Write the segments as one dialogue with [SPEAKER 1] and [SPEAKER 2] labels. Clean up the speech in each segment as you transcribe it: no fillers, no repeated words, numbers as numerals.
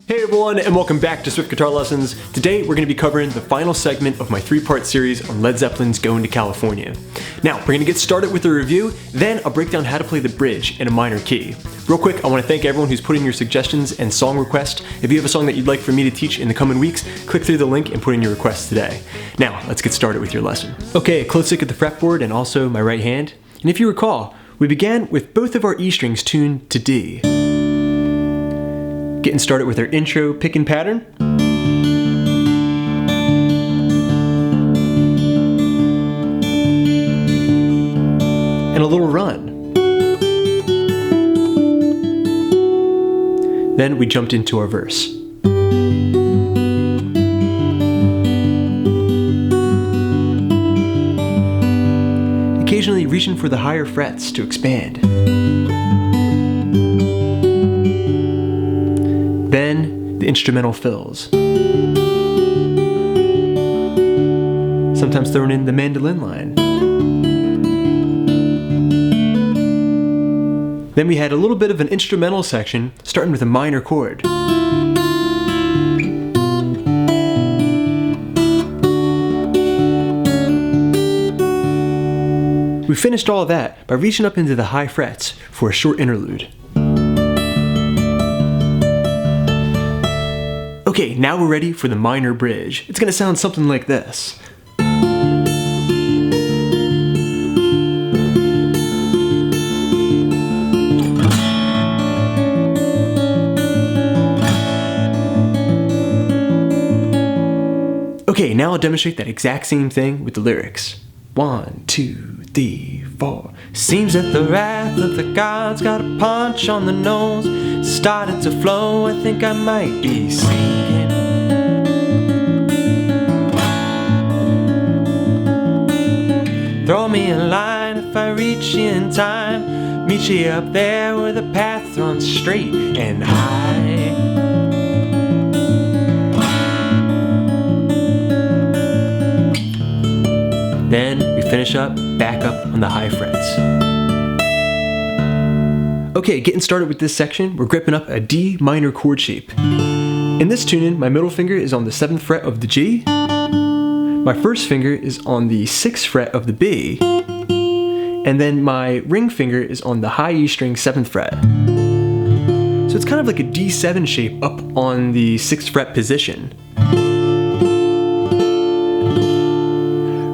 [SPEAKER 1] Hey everyone, and welcome back to Swift Guitar Lessons. Today we're going to be covering the final segment of my three-part series on Led Zeppelin's Going to California. Now, we're going to get started with a review, then I'll break down how to play the bridge in a minor key. Real quick, I want to thank everyone who's put in your suggestions and song requests. If you have a song that you'd like for me to teach in the coming weeks, click through the link and put in your requests today. Now, let's get started with your lesson. Okay, a close look at the fretboard and also my right hand. And if you recall, we began with both of our E strings tuned to D. Getting started with our intro picking pattern. And a little run. Then we jumped into our verse. Occasionally reaching for the higher frets to expand. Then the instrumental fills. Sometimes throwing in the mandolin line. Then we had a little bit of an instrumental section, starting with a minor chord. We finished all of that by reaching up into the high frets for a short interlude. Okay, now we're ready for the minor bridge. It's gonna sound something like this. Okay, now I'll demonstrate that exact same thing with the lyrics. 1, 2, 3, 4. Seems that the wrath of the gods got a punch on the nose. Started to flow, I think I might be sinking. Throw me a line if I reach you in time. Meet you up there where the path runs straight and high. Then we finish up, back up on the high frets. Okay, getting started with this section, we're gripping up a D minor chord shape. In this tuning, my middle finger is on the 7th fret of the G, my first finger is on the 6th fret of the B, and then my ring finger is on the high E string 7th fret. So it's kind of like a D7 shape up on the 6th fret position.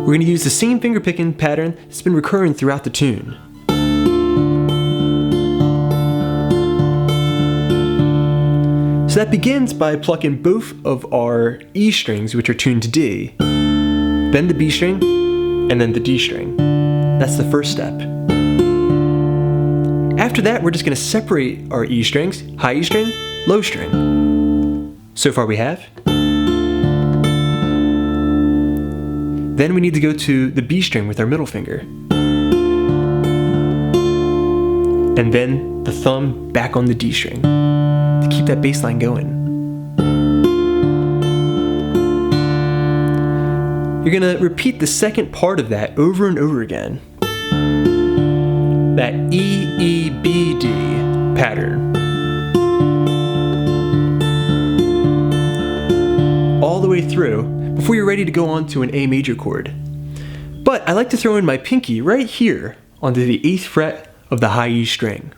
[SPEAKER 1] We're going to use the same finger picking pattern that's been recurring throughout the tune. So that begins by plucking both of our E strings, which are tuned to D, then the B string, and then the D string. That's the first step. After that, we're just going to separate our E strings, high E string, low string. So far we have. Then we need to go to the B string with our middle finger. And then the thumb back on the D string to keep that bass line going. You're gonna repeat the second part of that over and over again. That E, E, B, D pattern. All the way through before you're ready to go on to an A major chord. But I like to throw in my pinky right here onto the 8th fret of the high E string.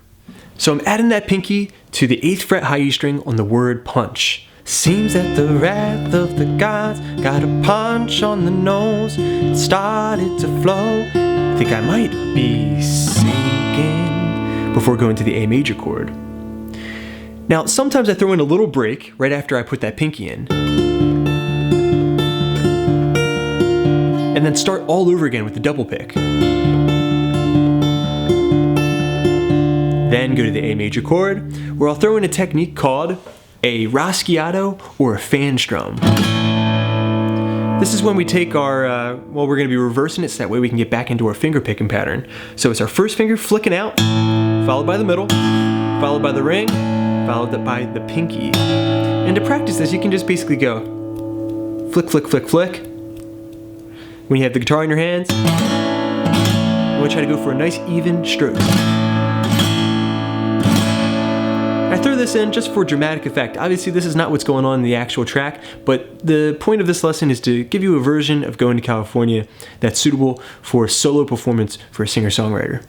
[SPEAKER 1] So I'm adding that pinky to the 8th fret high E string on the word punch. Seems that the wrath of the gods got a punch on the nose. It started to flow. I think I might be sinking before going to the A major chord. Now, sometimes I throw in a little break right after I put that pinky in. And then start all over again with the double pick. Then go to the A major chord, where I'll throw in a technique called a raschiato or a fan strum. This is when we take our, we're going to be reversing it so that way we can get back into our finger picking pattern. So it's our first finger flicking out, followed by the middle, followed by the ring, followed by the pinky. And to practice this, you can just basically go flick, flick, flick, flick. When you have the guitar in your hands, you want to try to go for a nice even stroke. I throw this in just for dramatic effect. Obviously this is not what's going on in the actual track, but the point of this lesson is to give you a version of Going to California that's suitable for solo performance for a singer-songwriter.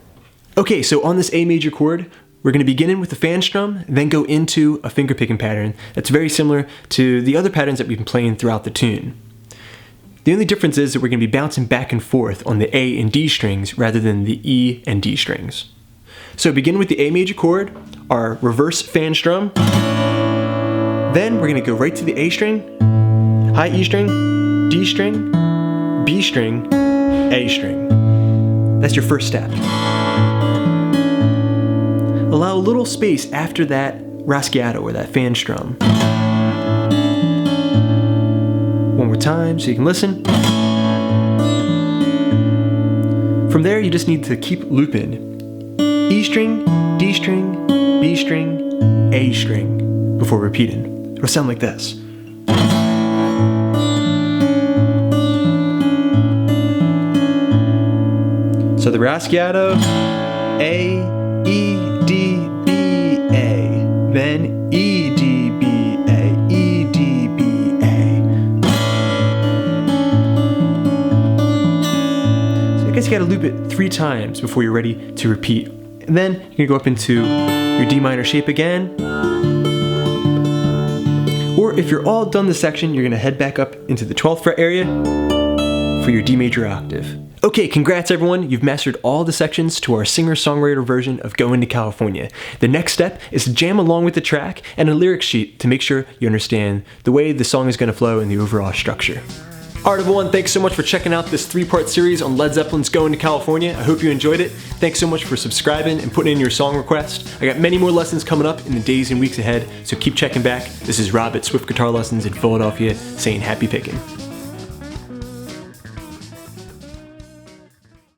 [SPEAKER 1] Okay, so on this A major chord, we're going to begin in with the fan strum, then go into a finger picking pattern that's very similar to the other patterns that we've been playing throughout the tune. The only difference is that we're going to be bouncing back and forth on the A and D strings rather than the E and D strings. So begin with the A major chord, our reverse fan strum. Then we're going to go right to the A string, high E string, D string, B string, A string. That's your first step. Allow a little space after that raschiato or that fan strum. One more time so you can listen. From there you just need to keep looping. E string, D string, B string, A string before repeating. It'll sound like this. So the raschiato, A, E, D, B, A, then E, D, B, A, E, D, B, A. So I guess you gotta loop it 3 times before you're ready to repeat. And then you're gonna go up into your D minor shape again. Or if you're all done this section, you're gonna head back up into the 12th fret area for your D major octave. Okay, congrats everyone, you've mastered all the sections to our singer-songwriter version of Going to California. The next step is to jam along with the track and a lyric sheet to make sure you understand the way the song is gonna flow and the overall structure. Alright everyone, thanks so much for checking out this 3-part series on Led Zeppelin's Going to California. I hope you enjoyed it. Thanks so much for subscribing and putting in your song request. I got many more lessons coming up in the days and weeks ahead, so keep checking back. This is Rob at Swift Guitar Lessons in Philadelphia saying happy picking.